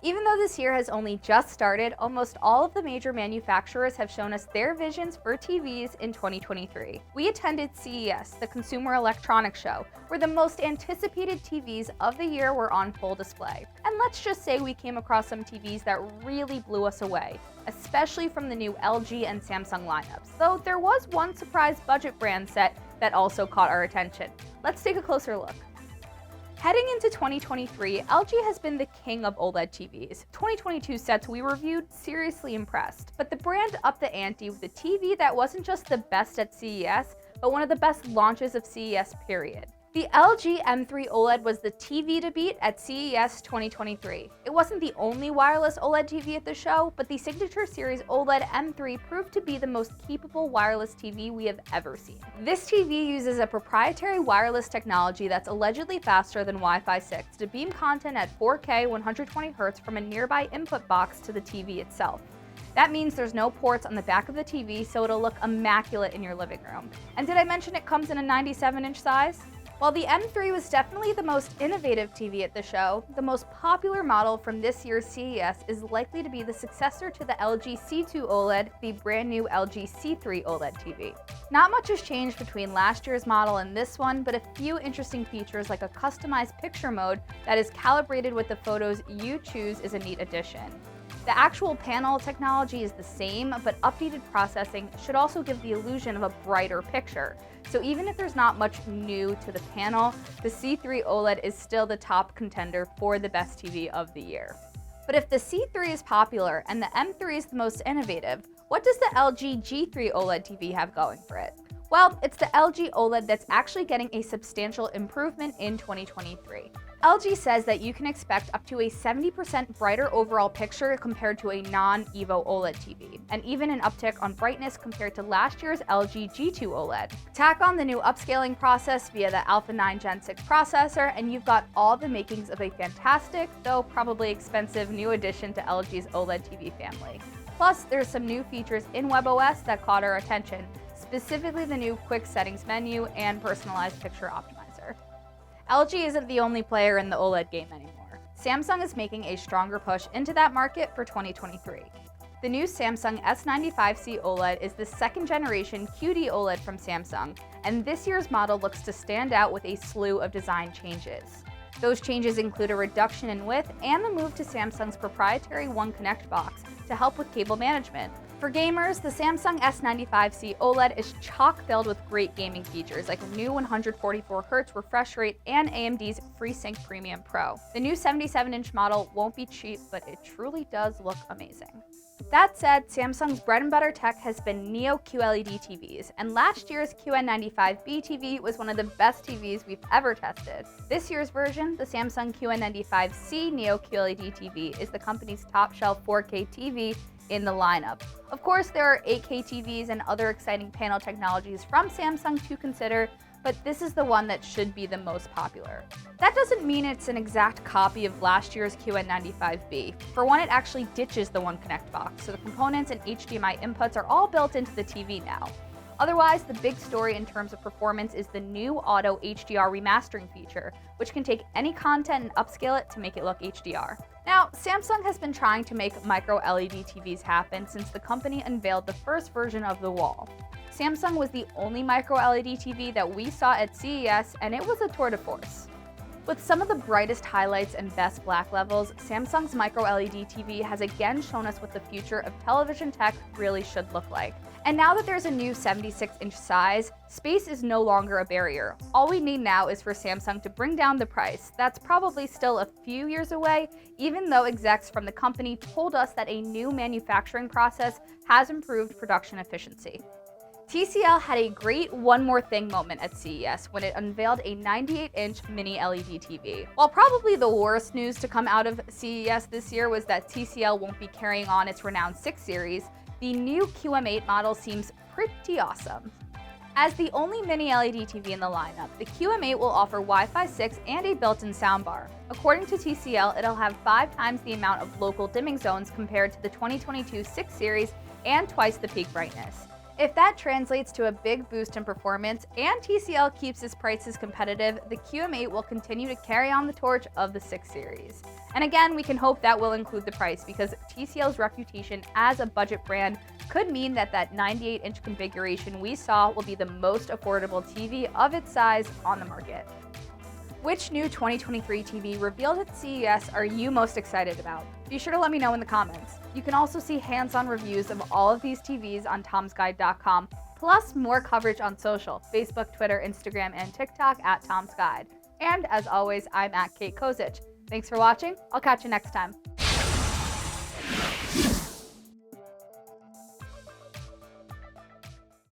Even though this year has only just started, almost all of the major manufacturers have shown us their visions for TVs in 2023. We attended CES, the Consumer Electronics Show, where the most anticipated TVs of the year were on full display. And let's just say we came across some TVs that really blew us away, especially from the new LG and Samsung lineups. Though there was one surprise budget brand set that also caught our attention. Let's take a closer look. Heading into 2023, LG has been the king of OLED TVs. 2022 sets we reviewed seriously impressed, but the brand upped the ante with a TV that wasn't just the best at CES, but one of the best launches of CES period. The LG M3 OLED was the TV to beat at CES 2023. It wasn't the only wireless OLED TV at the show, but the Signature Series OLED M3 proved to be the most capable wireless TV we have ever seen. This TV uses a proprietary wireless technology that's allegedly faster than Wi-Fi 6 to beam content at 4K 120Hz from a nearby input box to the TV itself. That means there's no ports on the back of the TV, so it'll look immaculate in your living room. And did I mention it comes in a 97-inch size? While the M3 was definitely the most innovative TV at the show, the most popular model from this year's CES is likely to be the successor to the LG C2 OLED, the brand new LG C3 OLED TV. Not much has changed between last year's model and this one, but a few interesting features like a customized picture mode that is calibrated with the photos you choose is a neat addition. The actual panel technology is the same, but updated processing should also give the illusion of a brighter picture. So even if there's not much new to the panel, the C3 OLED is still the top contender for the best TV of the year. But if the C3 is popular and the M3 is the most innovative, what does the LG G3 OLED TV have going for it? Well, it's the LG OLED that's actually getting a substantial improvement in 2023. LG says that you can expect up to a 70% brighter overall picture compared to a non-EVO OLED TV, and even an uptick on brightness compared to last year's LG G2 OLED. Tack on the new upscaling process via the Alpha 9 Gen 6 processor, and you've got all the makings of a fantastic, though probably expensive, new addition to LG's OLED TV family. Plus, there's some new features in WebOS that caught our attention, specifically the new quick settings menu and personalized picture optimizer. LG isn't the only player in the OLED game anymore. Samsung is making a stronger push into that market for 2023. The new Samsung S95C OLED is the second generation QD OLED from Samsung, and this year's model looks to stand out with a slew of design changes. Those changes include a reduction in width and the move to Samsung's proprietary One Connect box to help with cable management. For gamers, the Samsung S95C OLED is chock-filled with great gaming features like a new 144Hz refresh rate and AMD's FreeSync Premium Pro. The new 77-inch model won't be cheap, but it truly does look amazing. That said, Samsung's bread and butter tech has been Neo QLED TVs, and last year's QN95B TV was one of the best TVs we've ever tested. This year's version, the Samsung QN95C Neo QLED TV, is the company's top-shelf 4K TV in the lineup. Of course, there are 8K TVs and other exciting panel technologies from Samsung to consider, but this is the one that should be the most popular. That doesn't mean it's an exact copy of last year's QN95B. For one, it actually ditches the One Connect box, so the components and HDMI inputs are all built into the TV now. Otherwise, the big story in terms of performance is the new Auto HDR remastering feature, which can take any content and upscale it to make it look HDR. Now, Samsung has been trying to make micro LED TVs happen since the company unveiled the first version of the Wall. Samsung was the only micro LED TV that we saw at CES, and it was a tour de force. With some of the brightest highlights and best black levels, Samsung's micro LED TV has again shown us what the future of television tech really should look like. And now that there's a new 76-inch size, space is no longer a barrier. All we need now is for Samsung to bring down the price. That's probably still a few years away, even though execs from the company told us that a new manufacturing process has improved production efficiency. TCL had a great one more thing moment at CES when it unveiled a 98-inch mini LED TV. While probably the worst news to come out of CES this year was that TCL won't be carrying on its renowned 6 series, the new QM8 model seems pretty awesome. As the only mini LED TV in the lineup, the QM8 will offer Wi-Fi 6 and a built-in soundbar. According to TCL, it'll have 5 times the amount of local dimming zones compared to the 2022 6 series and twice the peak brightness. If that translates to a big boost in performance and TCL keeps its prices competitive, the QM8 will continue to carry on the torch of the 6 series. And again, we can hope that will include the price because TCL's reputation as a budget brand could mean that 98-inch configuration we saw will be the most affordable TV of its size on the market. Which new 2023 TV revealed at CES are you most excited about? Be sure to let me know in the comments. You can also see hands-on reviews of all of these TVs on tomsguide.com, plus more coverage on social, Facebook, Twitter, Instagram, and TikTok at Tom's Guide. And as always, I'm at Kate Kozich. Thanks for watching. I'll catch you next time.